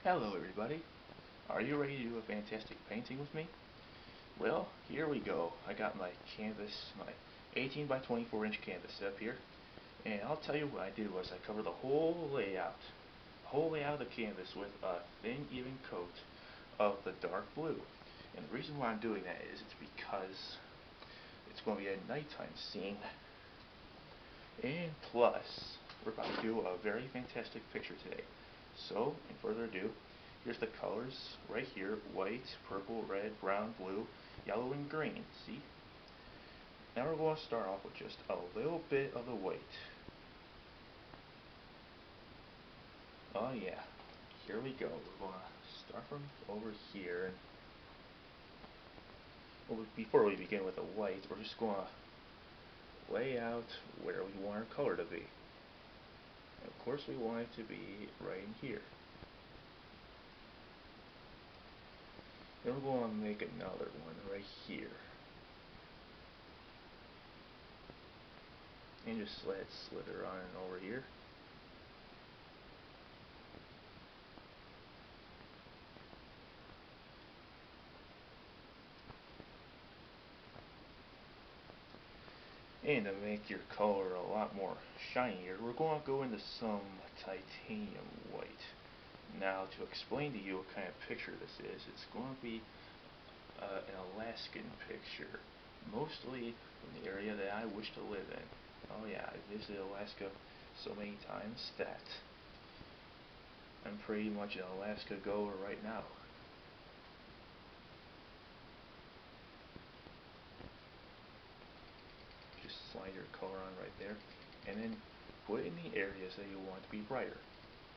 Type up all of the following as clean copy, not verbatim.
Hello everybody. Are you ready to do a fantastic painting with me? Well, here we go. I got my canvas, my 18 by 24 inch canvas up here. And I'll tell you what I did was I covered the whole layout of the canvas with a thin even coat of the dark blue. And the reason why I'm doing that is it's because it's going to be a nighttime scene. And plus, we're about to do a very fantastic picture today. So, in further ado, here's the colors right here: white, purple, red, brown, blue, yellow, and green. See? Now we're going to start off with just a little bit of the white. Oh yeah, here we go. We're going to start from over here. Well, before we begin with the white, we're just going to lay out where we want our color to be. And of course, we want it to be right in here. Then we're going to make another one right here. And just let it slither on over here. And to make your color a lot more shinier, we're going to go into some titanium white. Now, to explain to you what kind of picture this is, it's going to be an Alaskan picture, mostly from the area that I wish to live in. Oh yeah, I visited Alaska so many times that I'm pretty much an Alaska goer right now. Just slide your color on right there, and then put it in the areas that you want to be brighter,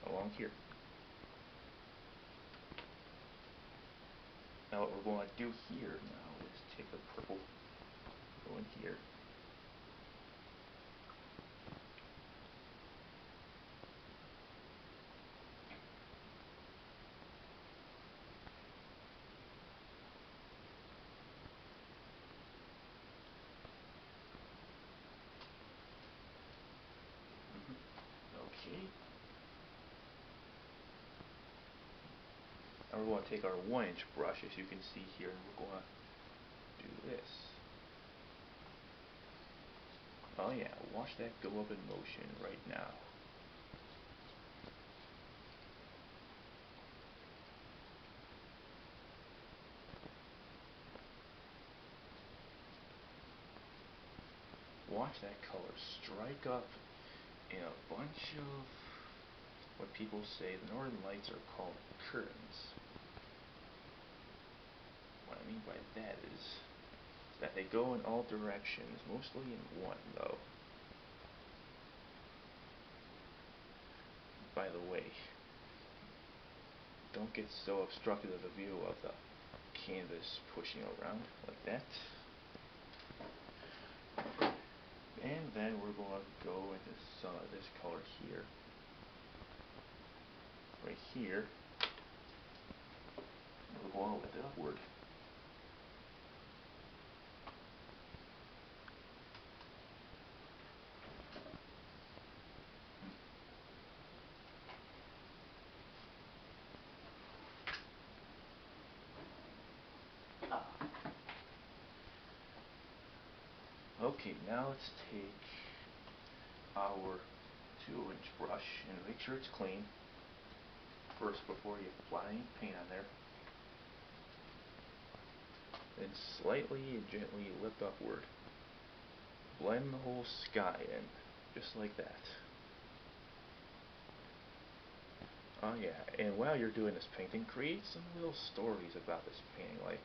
along here. Now what we're going to do here now is take the purple, go in here. Okay. Now we're going to take our 1-inch brush, as you can see here, and we're going to do this. Oh yeah, watch that go up in motion right now. Watch that color strike up in a bunch of what people say the northern lights are called curtains. What I mean by that is that they go in all directions, mostly in one though. By the way, don't get so obstructed of the view of the canvas pushing around like that. And then we're going to go into some of this color here. Right here. We're going to lift it upward. Okay, now let's take our 2-inch brush and make sure it's clean first before you apply any paint on there. Then slightly and gently lift upward. Blend the whole sky in, just like that. Oh yeah, and while you're doing this painting, create some little stories about this painting, like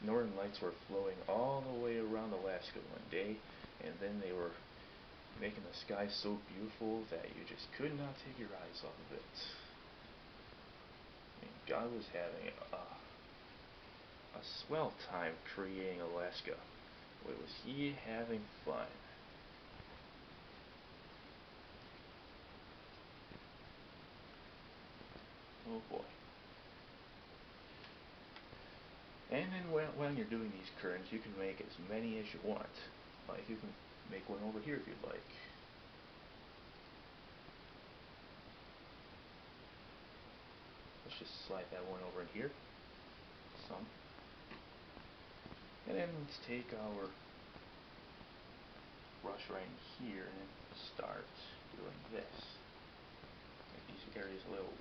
northern lights were flowing all the way around Alaska one day, and then they were making the sky so beautiful that you just could not take your eyes off of it. I mean, God was having a swell time creating Alaska. Boy, was he having fun. Oh boy. And then when you're doing these curtains, you can make as many as you want. Like, you can make one over here if you'd like. let's just slide that one over in here. Some. And then let's take our brush right in here and start doing this. Make these areas a little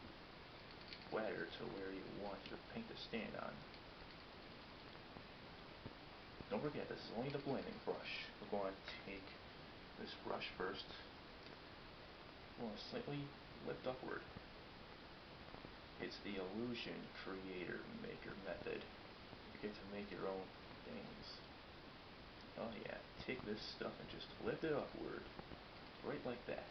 wetter to where you want your paint to stand on. Don't forget, this is only the blending brush. We're going to take this brush first. We're going to slightly lift upward. It's the illusion creator maker method. You get to make your own things. Oh yeah, take this stuff and just lift it upward. Right like that.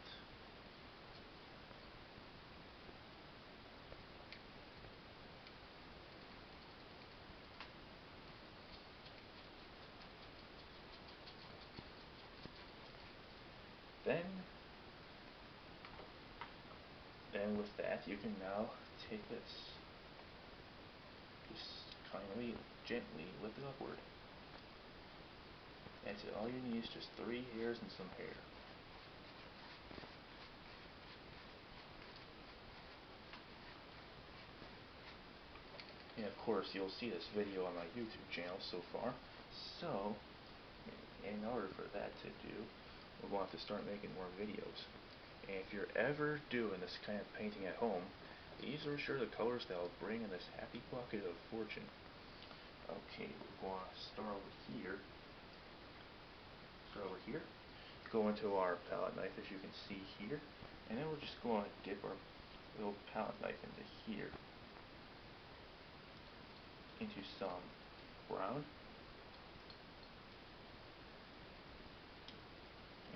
Then with that you can now take this. Just kindly, gently lift it upward. That's it. All you need is just 3 hairs and some hair. And of course you'll see this video on my YouTube channel so far. So, in order for that to do, we're going to have to start making more videos. And if you're ever doing this kind of painting at home, these are sure the colors that will bring in this happy pocket of fortune. Okay, we're going to start over here. Go into our palette knife, as you can see here, and then we're just going to dip our little palette knife into here, into some brown,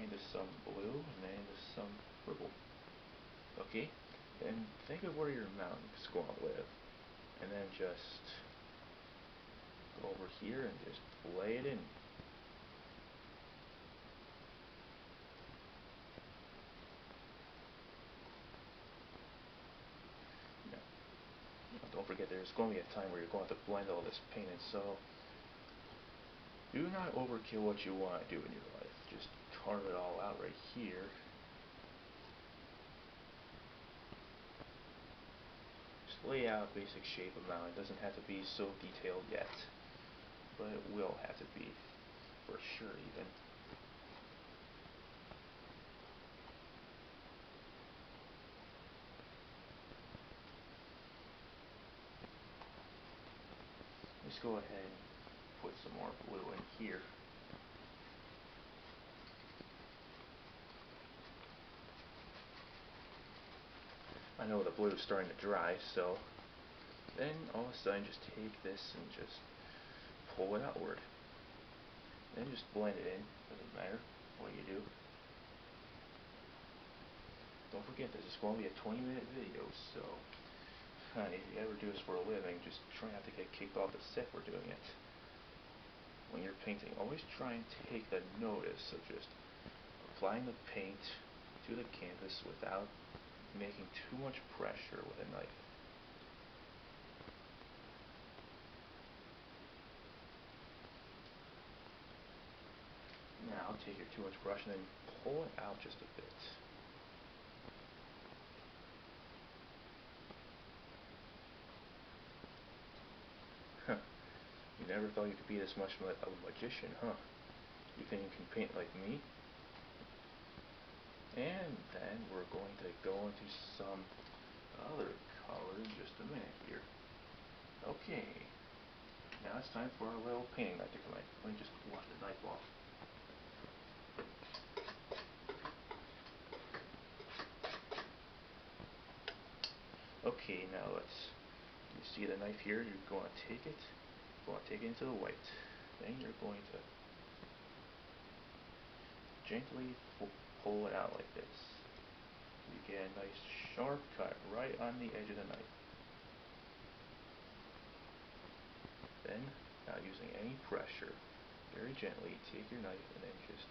into some blue, and then into some purple. Okay, then think of where your mountain's going to live, and then just go over here and just lay it in. Don't forget, there's going to be a time where you're going to have to blend all this paint in, so do not overkill what you want to do in your life. Just carve it all out right here. Just lay out a basic shape of mountain. It doesn't have to be so detailed yet, but it will have to be, for sure even. Let's go ahead and put some more blue in here. I know the blue is starting to dry, so then all of a sudden just take this and just pull it outward. Then just blend it in, doesn't matter what you do. Don't forget, this is going to be a 20-minute video, so if you ever do this for a living, just try not to get kicked off the set for doing it. When you're painting, always try and take the notice of just applying the paint to the canvas without making too much pressure with a knife. Now take your too much brush and then pull it out just a bit. You never thought you could be this much of a magician, huh? You think you can paint like me? And then we're going to go into some other color in just a minute here. Okay, now it's time for our little painting knife to come in. Let me just wash the knife off. Okay, now you see the knife here, you're going to take it into the white. Then you're going to gently pull it out like this. You get a nice sharp cut right on the edge of the knife. Then, not using any pressure, very gently take your knife and then just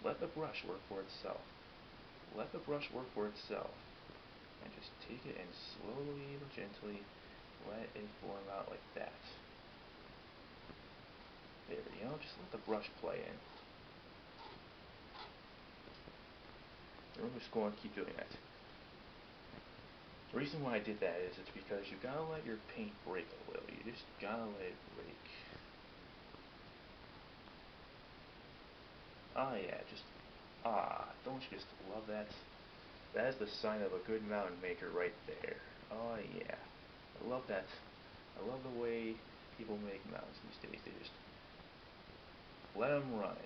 let the brush work for itself. Let the brush work for itself. And just take it and slowly but gently let it form out like that. There, just let the brush play in. And we're just going to keep doing that. The reason why I did that is it's because you gotta let your paint break a little. You just gotta let it break. Ah, yeah, don't you just love that? That is the sign of a good mountain maker right there. Oh, yeah. I love that. I love the way people make mountains these days. They just let them run.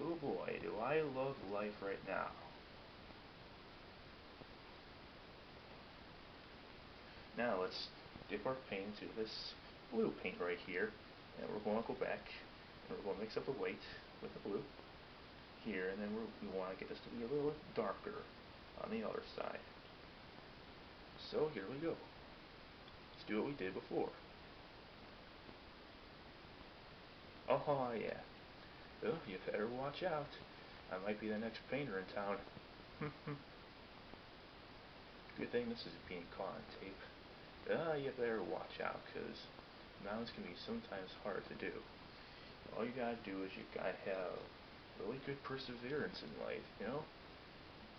Oh boy, do I love life right now. Now let's dip our paint into this blue paint right here, and we're going to go back, and we're going to mix up the white with the blue here, and then we want to get this to be a little darker on the other side. So here we go. Let's do what we did before. Oh yeah. Oh, you better watch out. I might be the next painter in town. Good thing this is being caught on tape. You better watch out, because mountains can be sometimes hard to do. All you gotta do is you gotta have really good perseverance in life, you know?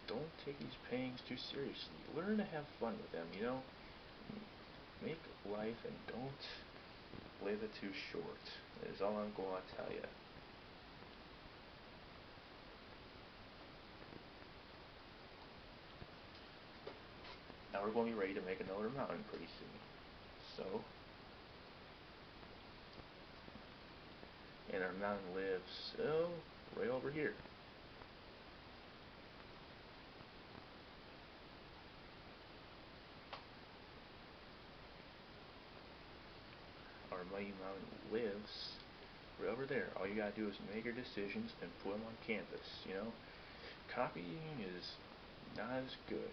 Don't take these paintings too seriously. Learn to have fun with them, you know? Make life and don't live it too short, is all I'm going to tell you. Now we're going to be ready to make another mountain pretty soon. So, and our mountain lives, right over here. Our mighty mountain lives right over there. All you gotta do is make your decisions and put them on canvas, you know? Copying is not as good.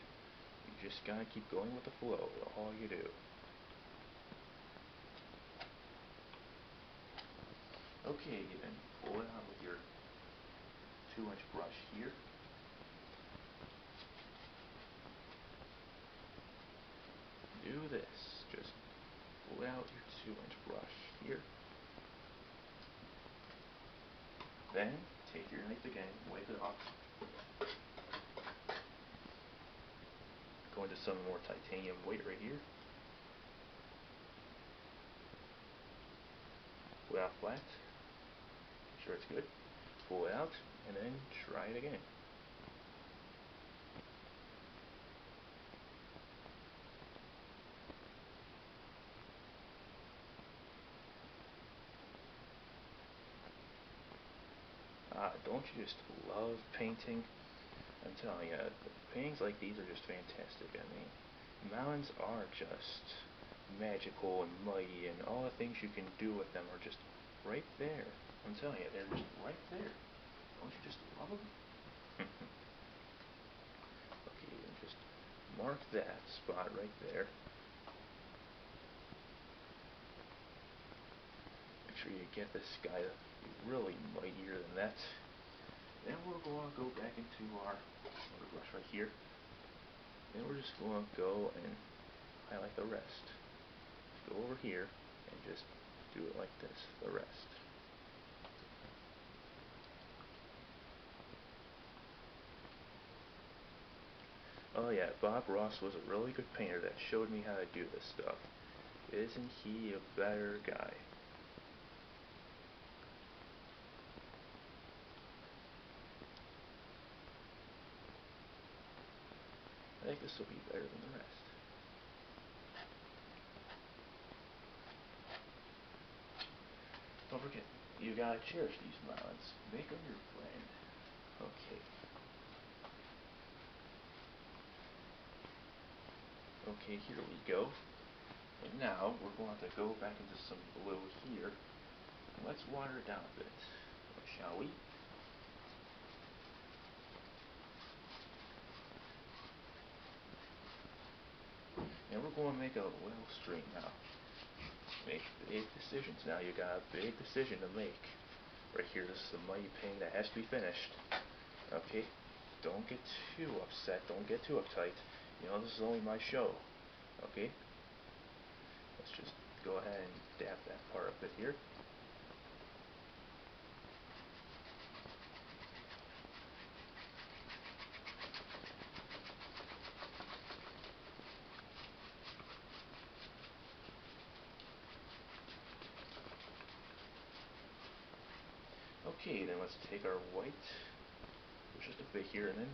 You just gotta keep going with the flow, all you do. Okay, then pull it out with your 2-inch brush here. Do this. Just pull out your 2-inch brush here. Then take your knife again, wipe it off. Go into some more titanium white right here. Pull it out flat. Make sure it's good. Pull it out, and then try it again. Don't you just love painting? I'm telling you, paintings like these are just fantastic. I mean, mountains are just magical and mighty, and all the things you can do with them are just right there. I'm telling you, they're just right there. Don't you just love them? Okay, and just mark that spot right there. Make sure you get this guy to be really mightier than that. Then we're going to go back into our other brush right here. Then we're just going to go and highlight the rest. Go over here and just do it like this, the rest. Oh yeah, Bob Ross was a really good painter that showed me how to do this stuff. Isn't he a better guy? I think this will be better than the rest. Don't forget, you gotta cherish these mountains. Make them your friend. Okay. Okay, here we go. And now we're going to go back into some blue here. And let's water it down a bit, shall we? And we're going to make a little stream now. Make big decisions. Now you got a big decision to make. Right here, this is a mighty painting that has to be finished. Okay? Don't get too upset. Don't get too uptight. You know, this is only my show. Okay? Let's just go ahead and dab that part a bit here. Okay, then let's take our white, which is a bit here, and then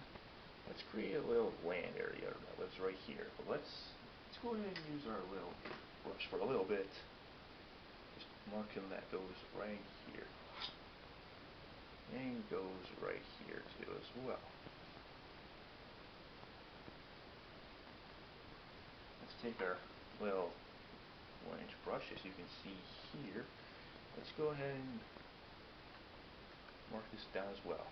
let's create a little land area that lives right here. But let's go ahead and use our little brush for a little bit. Just marking that goes right here. And goes right here too as well. Let's take our little 1-inch brush, as you can see here. Let's go ahead and mark this down as well.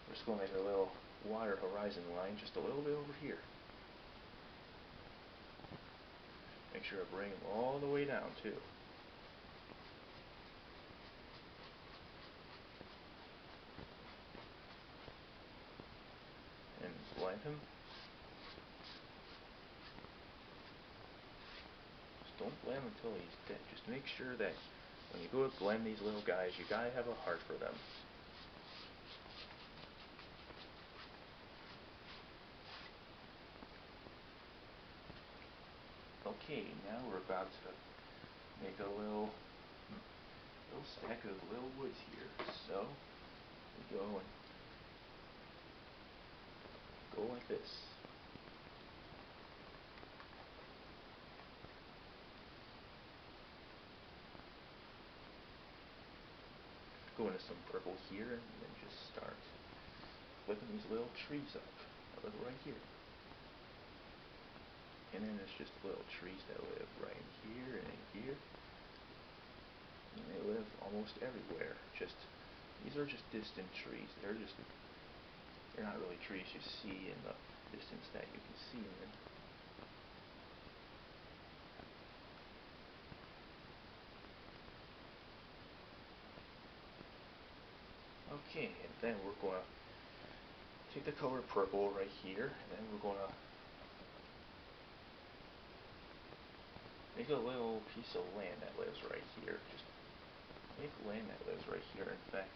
We're just going to make a little water horizon line just a little bit over here. Make sure I bring them all the way down too. And blend him. Just don't blend him until he's dead. Just make sure that when you go to blend these little guys, you gotta have a heart for them. Okay, now we're about to make a little stack of little woods here. So we go and go like this. Go into some purple here and then just start flipping these little trees up. Look right here. And then there's just little trees that live right in here and in here. And they live almost everywhere. These are just distant trees. They're not really trees you see in the distance that you can see them in. Okay, and then we're going to take the color purple right here, and then we're going to make a little piece of land that lives right here. Just make land that lives right here. In fact,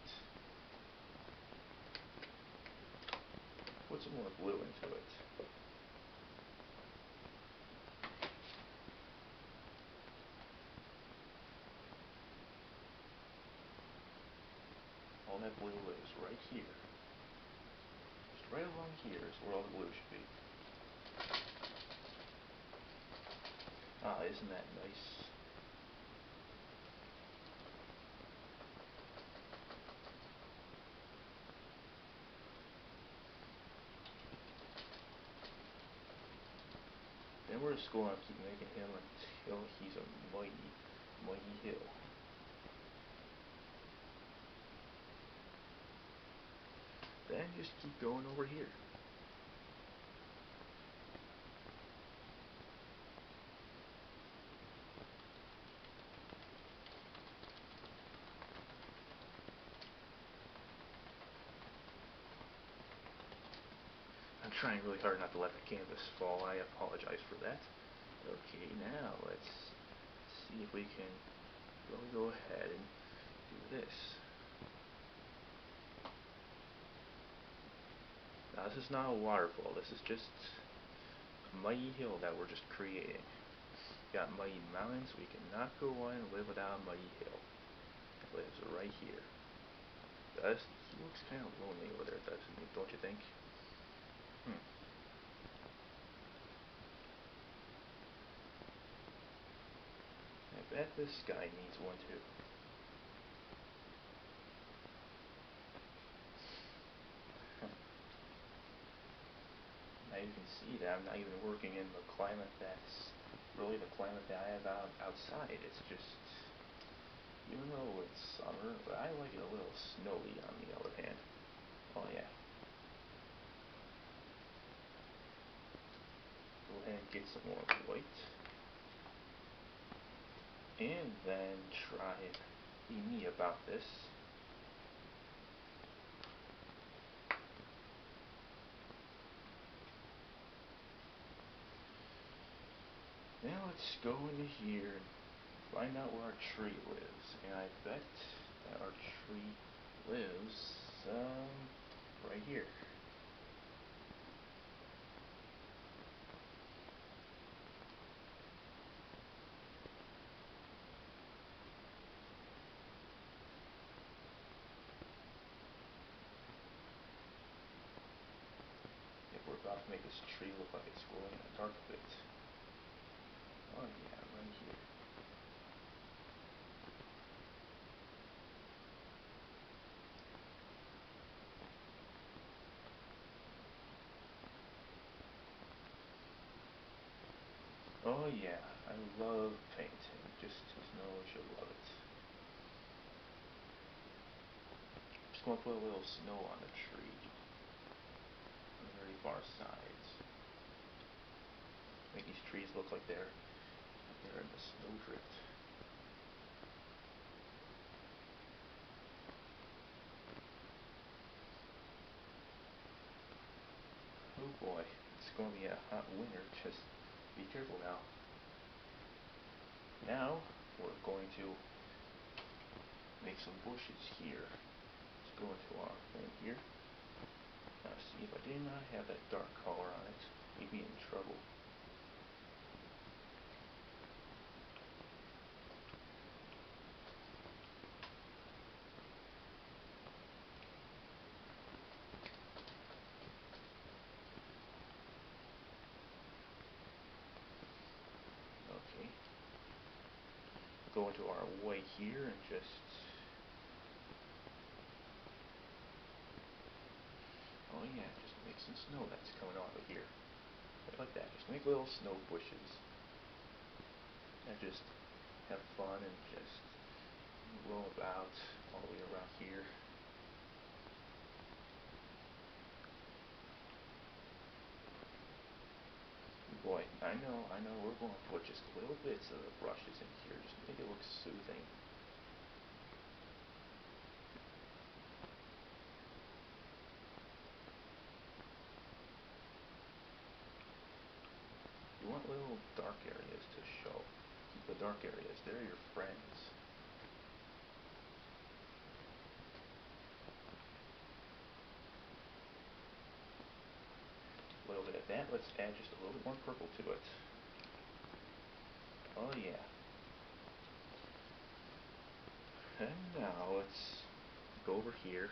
put some more blue into it. All that blue lives right here. Just right along here is where all the blue should be. Ah, isn't that nice? Then we're just going to keep making him until he's a mighty, mighty hill. Then just keep going over here. I'm trying really hard not to let the canvas fall. I apologize for that. Okay, now let's see if we can really go ahead and do this. Now this is not a waterfall, this is just a mighty hill that we're just creating. We got mighty mountains, we cannot go on and live without a mighty hill. It lives right here. He looks kind of lonely over there, doesn't he? Don't you think? I bet this guy needs one too. Now you can see that I'm not even working in the climate that's really the climate that I have outside. It's just, even though it's summer, but I like it a little snowy on the other hand. Oh yeah. Go ahead and get some more white. And then try and be me about this. Now let's go into here and find out where our tree lives. And I bet that our tree lives right here. this tree look like it's glowing in the dark a bit? Oh yeah, right here. Oh yeah, I love painting. Just know I should love it. Just gonna put a little snow on the tree, on the very far sides. Make these trees look like they're in the snowdrift. Oh boy, it's gonna be a hot winter. Just be careful now. Now we're going to make some bushes here. Let's go into our thing here. Now see, if I did not have that dark color on it, we'd be in trouble. Okay. Go into our white here and just... Oh yeah, just make some snow that's coming off of here. Like that, just make little snow bushes. And just have fun and just roll about all the way around here. Boy, I know, we're going to put just little bits of the brushes in here, just make it look soothing. You want little dark areas to show. Keep the dark areas, they're your friends. A little bit of that, let's add just a little bit more purple to it. Oh yeah. And now let's go over here.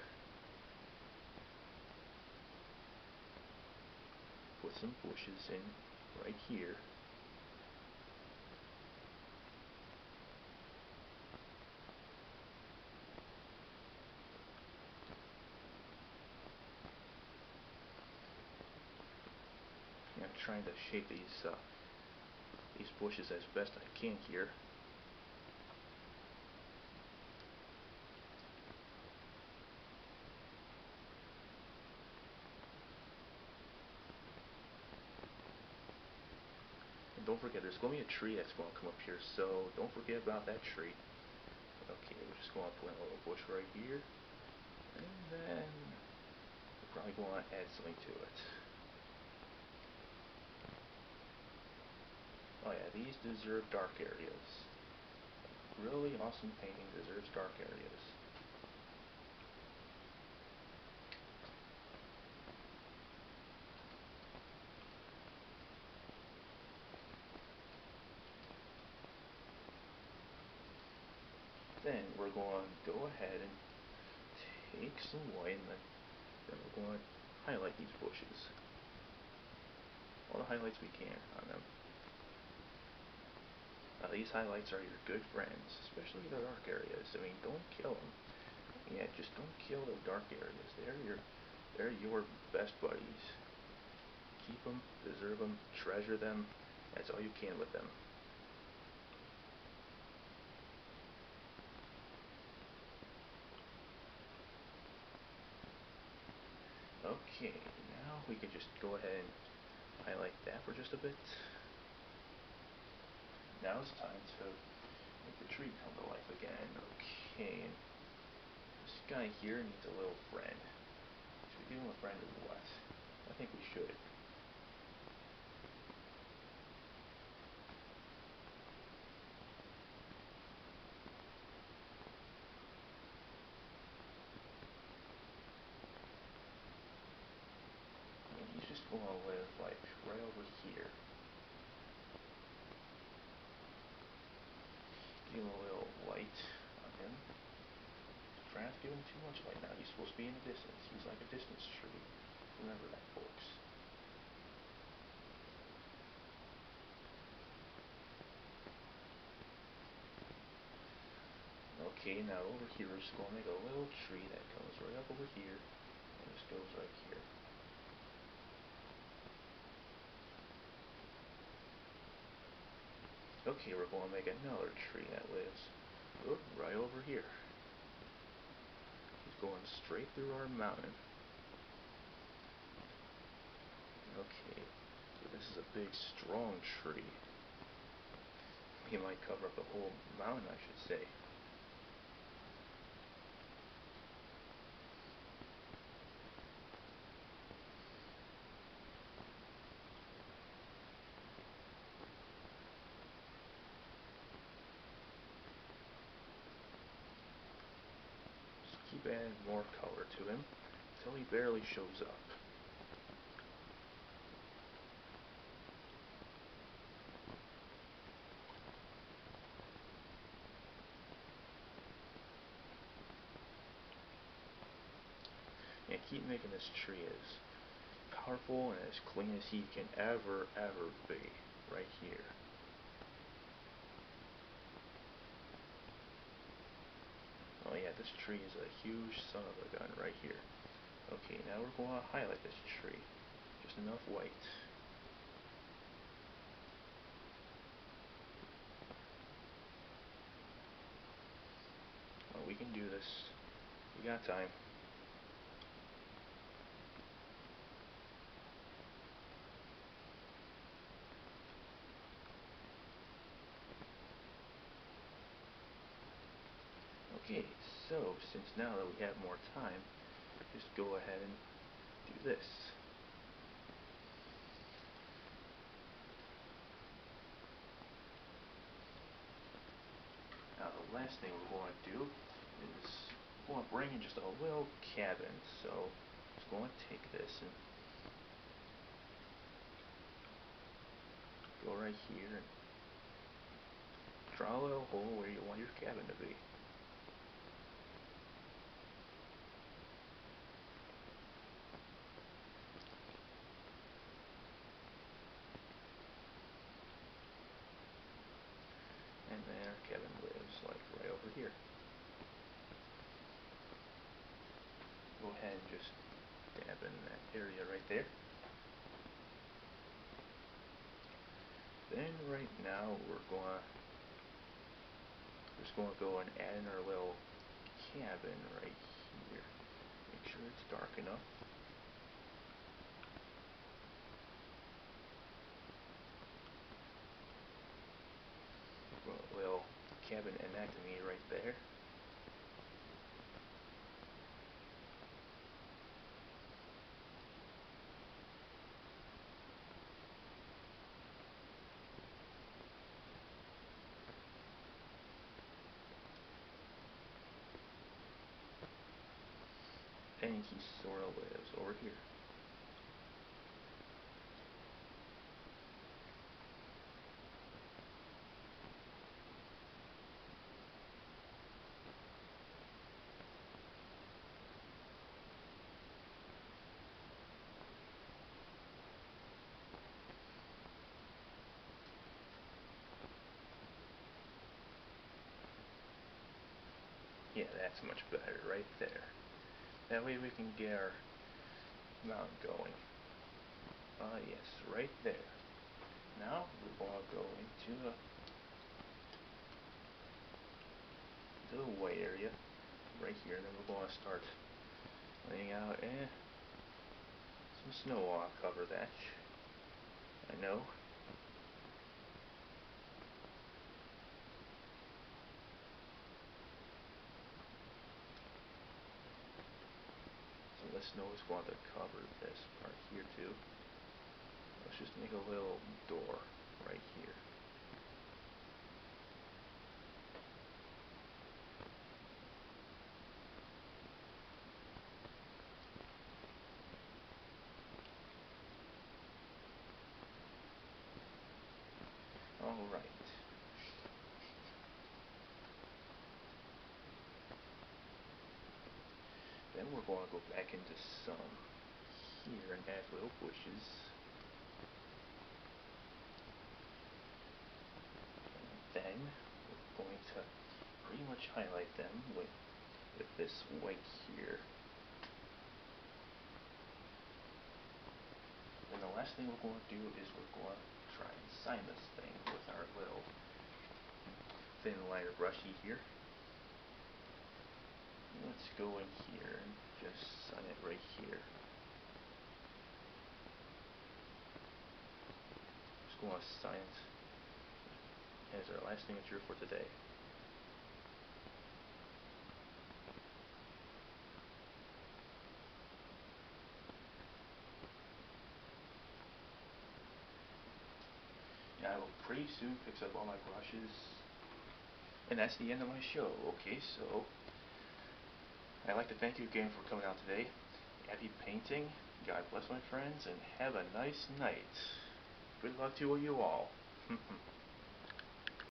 Put some bushes in right here. I'm trying to shape these bushes as best I can here. And don't forget, there's going to be a tree that's going to come up here, so don't forget about that tree. Okay, we're just going to put in a little bush right here, and then we're probably going to add something to it. Oh yeah, these deserve dark areas. Really awesome painting deserves dark areas. Then we're going to go ahead and take some white and then we're going to highlight these bushes. All the highlights we can on them. Now these highlights are your good friends, especially the dark areas. I mean, don't kill them. Yeah, just don't kill the dark areas. They're your best buddies. Keep them, deserve them, treasure them. That's all you can with them. Okay, now we can just go ahead and highlight that for just a bit. Now it's time to make the tree come to life again. Okay, and this guy here needs a little friend. Should we give him a friend or what? I think we should. And he's just going to live like right over here. Give him a little light on him. Try not to give him too much light now. He's supposed to be in the distance. He's like a distance tree. Remember that, folks. Okay, now over here we're just going to make a little tree that comes right up over here and just goes right here. Okay, we're going to make another tree that lives right over here. It's going straight through our mountain. Okay, so this is a big, strong tree. It might cover up the whole mountain, I should say. Just keep adding more color to him until he barely shows up. And keep making this tree as powerful and as clean as he can ever be, right here. Oh yeah, this tree is a huge son of a gun right here. Okay, now we're going to highlight this tree. Just enough white. Well, we can do this. We got time. Okay, so since now that we have more time, just go ahead and do this. Now the last thing we're going to do is we're going to bring in just a little cabin. So just going to take this and go right here and draw a little hole where you want your cabin to be. And then our cabin lives like right over here. Go ahead and just dab in that area right there. Then right now we're just going to go and add in our little cabin right here. Make sure it's dark enough. A little cabin anatomy right there. And he sort of lives over here. Yeah, that's much better right there. That way we can get our mountain going. Yes, right there. Now we're going to go into the white area right here, and then we're going to start laying out some snow. I'll cover that. I know. So the snow is going to cover this part here too. Let's just make a little door right here. Alright. Then we're going to go back into some here and add little bushes. And then we're going to pretty much highlight them with this white here. And the last thing we're going to do is we're going to try and sign this thing with our little thin liner brushy here. Let's go in here and just sign it right here. Just going to sign it as our last signature for today. I will pretty soon fix up all my brushes. And that's the end of my show. Okay, so I'd like to thank you again for coming out today. Happy painting. God bless my friends, and have a nice night. Good luck to you all.